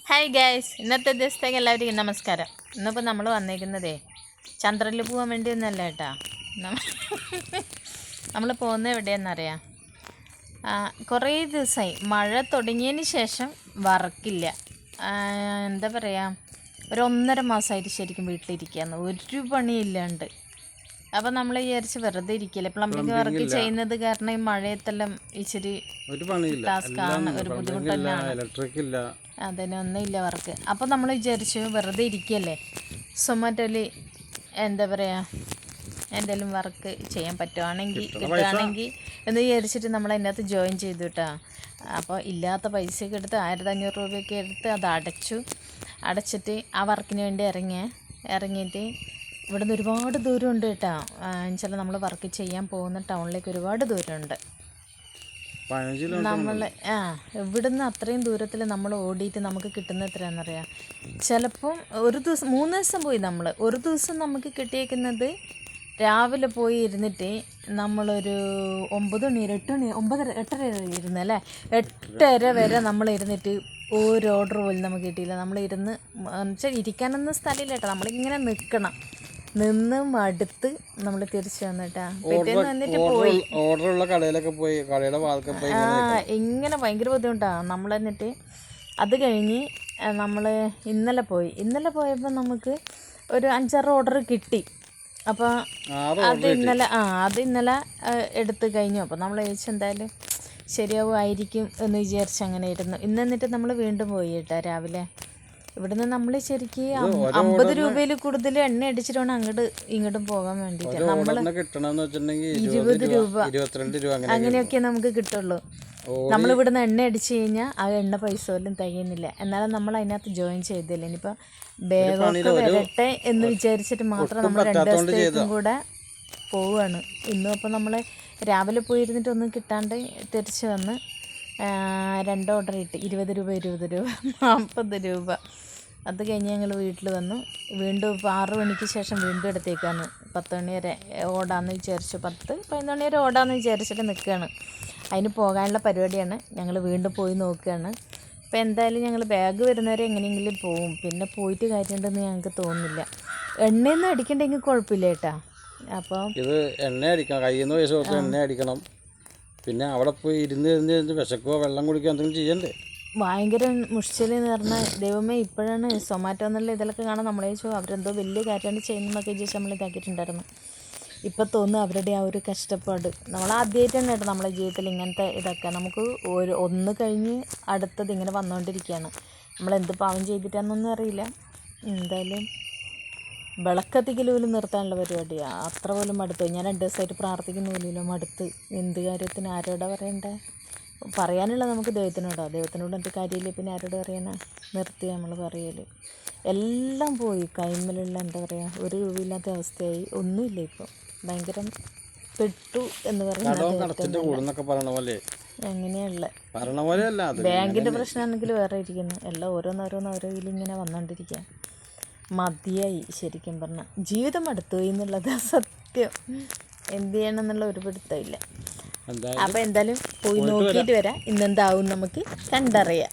Hi guys, ഇന്നത്തെ ദിവസത്തേക്ക് എല്ലാവർക്കും നമസ്കാരം. ഇന്നിപ്പോൾ നമ്മൾ വന്നിരിക്കുന്നതേ ചന്ദ്രനിൽ പോകാൻ വേണ്ടി ഒന്നല്ല കേട്ടോ. നമ്മൾ പോകുന്നത് എവിടെയെന്നറിയാം. കുറേ ദിവസമായി മഴ തുടങ്ങിയതിന് ശേഷം വറക്കില്ല. എന്താ പറയുക, ഒരു 1.5 മാസമായിട്ട് ശരിക്കും വീട്ടിലിരിക്കുകയാണ്, ഒരു പണിയില്ലാണ്ട്. അപ്പം നമ്മൾ വിചാരിച്ച് വെറുതെ ഇരിക്കില്ല, പ്ലംബിങ് വർക്ക് ചെയ്യുന്നത് കാരണം ഈ മഴയത്തെല്ലാം ഇച്ചിരി ടാസ്ക്കാണ്, ഒരു ബുദ്ധിമുട്ട് തന്നെയാണ്. അതിനൊന്നുമില്ല വർക്ക്. അപ്പോൾ നമ്മൾ വിചാരിച്ചു വെറുതെ ഇരിക്കുകയല്ലേ, സൊമാറ്റോയിൽ എന്താ പറയുക, എന്തെങ്കിലും വർക്ക് ചെയ്യാൻ പറ്റുവാണെങ്കിൽ കിട്ടുകയാണെങ്കിൽ എന്ന് വിചാരിച്ചിട്ട് നമ്മൾ അതിനകത്ത് ജോയിൻ ചെയ്തു കേട്ടോ. അപ്പോൾ ഇല്ലാത്ത പൈസയൊക്കെ എടുത്ത് 1500 രൂപയൊക്കെ എടുത്ത് അത് അടച്ചിട്ട് ആ വർക്കിന് വേണ്ടി ഇറങ്ങിയിട്ട് ഇവിടുന്ന് ഒരുപാട് ദൂരമുണ്ട് കേട്ടോ. എന്നുവെച്ചാൽ നമ്മൾ വർക്ക് ചെയ്യാൻ പോകുന്ന ടൗണിലേക്ക് ഒരുപാട് ദൂരമുണ്ട്. നമ്മൾ ഇവിടുന്ന് അത്രയും ദൂരത്തിൽ നമ്മൾ ഓടിയിട്ട് നമുക്ക് കിട്ടുന്ന എത്രയാണെന്നറിയാം. ചിലപ്പം ഒരു ദിവസം 3 ദിവസം പോയി നമ്മൾ. ഒരു ദിവസം നമുക്ക് കിട്ടിയേക്കുന്നത് രാവിലെ പോയി ഇരുന്നിട്ട് നമ്മളൊരു 9 മണി 8 മണി 8:30 ഇരുന്നല്ലേ, 8:30 വരെ നമ്മൾ ഇരുന്നിട്ട് ഒരു ഓർഡർ പോലും നമുക്ക് കിട്ടിയില്ല. നമ്മൾ എന്നുവെച്ചാൽ ഇരിക്കാനൊന്നും സ്ഥലമില്ല കേട്ടോ. നമ്മളിങ്ങനെ നിന്ന് മടുത്ത് നമ്മൾ തിരിച്ചു വന്നിട്ടാ. പിറ്റേന്ന് വന്നിട്ട് പോയി ഇങ്ങനെ ഭയങ്കര ബുദ്ധിമുട്ടാണ്. നമ്മൾ എന്നിട്ട് അത് കഴിഞ്ഞ് നമ്മൾ ഇന്നലെ പോയപ്പോൾ നമുക്ക് ഒരു 5-6 ഓർഡർ കിട്ടി. അപ്പോൾ അത് ഇന്നലെ എടുത്ത് കഴിഞ്ഞു. അപ്പോൾ നമ്മൾ ചോദിച്ചു എന്തായാലും ശരിയാവുമായിരിക്കും എന്ന് വിചാരിച്ച് അങ്ങനെ ഇരുന്നു. എന്നിട്ട് നമ്മൾ വീണ്ടും പോയി കേട്ടോ. രാവിലെ ഇവിടുന്ന് നമ്മൾ ശരിക്കും 50 രൂപയിൽ കൂടുതൽ എണ്ണ അടിച്ചിട്ട് വേണം ഇങ്ങോട്ടും പോകാൻ വേണ്ടിയിട്ട്. നമ്മൾ 20 രൂപ അങ്ങനെയൊക്കെ നമുക്ക് കിട്ടുള്ളൂ. നമ്മളിവിടുന്ന് എണ്ണ അടിച്ചു കഴിഞ്ഞാൽ ആ എണ്ണ പൈസ പോലും തികയുന്നില്ല. എന്നാലും നമ്മൾ അതിനകത്ത് ജോയിൻ ചെയ്തില്ല. ഇനിയിപ്പോൾ ബേഗൊക്കെ വരട്ടെ എന്ന് വിചാരിച്ചിട്ട് മാത്രം നമ്മൾ 2 ദിവസത്തേക്കും കൂടെ പോവുകയാണ്. ഇന്നും അപ്പോൾ നമ്മൾ രാവിലെ പോയിരുന്നിട്ട് ഒന്നും കിട്ടാണ്ട് തിരിച്ച് വന്ന് 2 ഓർഡർ ഇട്ട് 20 രൂപ 40 രൂപ. അത് കഴിഞ്ഞ് ഞങ്ങൾ വീട്ടിൽ വന്നു. വീണ്ടും ഇപ്പോൾ 6 മണിക്ക് ശേഷം വീണ്ടും എടുത്തേക്കാണ്. 10 മണി വരെ ഓടാന്ന് വിചാരിച്ചു, 10-11 മണി വരെ ഓടാന്ന് വിചാരിച്ചിട്ട് നിൽക്കുകയാണ്. അതിന് പോകാനുള്ള പരിപാടിയാണ്. ഞങ്ങൾ വീണ്ടും പോയി നോക്കുകയാണ്. അപ്പോൾ എന്തായാലും ഞങ്ങൾ ബാഗ് വരുന്നവരെ എങ്ങനെയെങ്കിലും പോവും. പിന്നെ പോയിട്ട് കാര്യമുണ്ടെന്ന് ഞങ്ങൾക്ക് തോന്നുന്നില്ല. എണ്ണയൊന്നും അടിക്കണ്ടെങ്കിൽ കുഴപ്പമില്ല കേട്ടോ. അപ്പോൾ ഇത് എണ്ണ അടിക്കണം, കയ്യിൽ നിന്ന് പൈസ കൊടുത്ത് എണ്ണ അടിക്കണം. പിന്നെ അവിടെ പോയി ഇരുന്ന് വിശക്കോ വെള്ളം കുടിക്കുക എന്തെങ്കിലും ചെയ്യണ്ടേ. ഭയങ്കര മുഷിച്ചലെന്ന് പറഞ്ഞാൽ ദൈവമേ, ഇപ്പോഴാണ് സൊമാറ്റോ എന്നുള്ള ഇതിലൊക്കെ കാണാൻ നമ്മളെ ചോദിച്ചു അവരെന്തോ വലിയ കാര്യമാണ് ചെയ്യുന്നതെന്നൊക്കെ ചോദിച്ചാൽ നമ്മൾ ഇതാക്കിയിട്ടുണ്ടായിരുന്നു. ഇപ്പം തോന്നുന്നു അവരുടെ ആ ഒരു കഷ്ടപ്പാട്. നമ്മൾ ആദ്യമായിട്ടാണ് കേട്ടോ നമ്മളെ ജീവിതത്തിൽ ഇങ്ങനത്തെ ഇതൊക്കെ. നമുക്ക് ഒന്ന് കഴിഞ്ഞ് അടുത്തത് ഇങ്ങനെ വന്നുകൊണ്ടിരിക്കുകയാണ്. നമ്മളെന്ത് പാവം ചെയ്തിട്ടാണെന്നൊന്നും അറിയില്ല. എന്തായാലും വിളക്കത്തിക്കൽ പോലും നിർത്താനുള്ള പരിപാടിയാണ്. അത്ര പോലും മടുത്തു. ഞാൻ 2 ദിവസമായിട്ട് പ്രാർത്ഥിക്കുന്ന പോലും മടുത്ത്. എന്ത് കാര്യത്തിന് ആരോടാ പറയണ്ടേ? പറയാനുള്ള നമുക്ക് ദൈവത്തിനോട് എന്ത് കാര്യമില്ല. പിന്നെ ആരോട് പറയാനാ? നിർത്തി നമ്മൾ പറയൽ. എല്ലാം പോയി കൈമലുള്ള എന്താ പറയുക, ഒരു രൂപയില്ലാത്ത അവസ്ഥയായി. ഒന്നുമില്ല ഇപ്പോൾ. ഭയങ്കര പെട്ടു എന്ന് പറയുന്നത് എങ്ങനെയുള്ള ബാങ്കിൻ്റെ പ്രശ്നമാണെങ്കിൽ വേറെ ഇരിക്കുന്നു. എല്ലാം ഓരോ ഇതിലിങ്ങനെ വന്നുകൊണ്ടിരിക്കുക. മതിയായി ശരിക്കും പറഞ്ഞാൽ. ജീവിതം അടുത്തുപോയി എന്നുള്ളത് സത്യം. എന്ത് ചെയ്യണമെന്നുള്ള ഒരു പിടുത്തമില്ല. അപ്പോൾ എന്തായാലും പോയി നോക്കിയിട്ട് വരാം. ഇന്നെന്താവും നമുക്ക് കണ്ടറിയാം.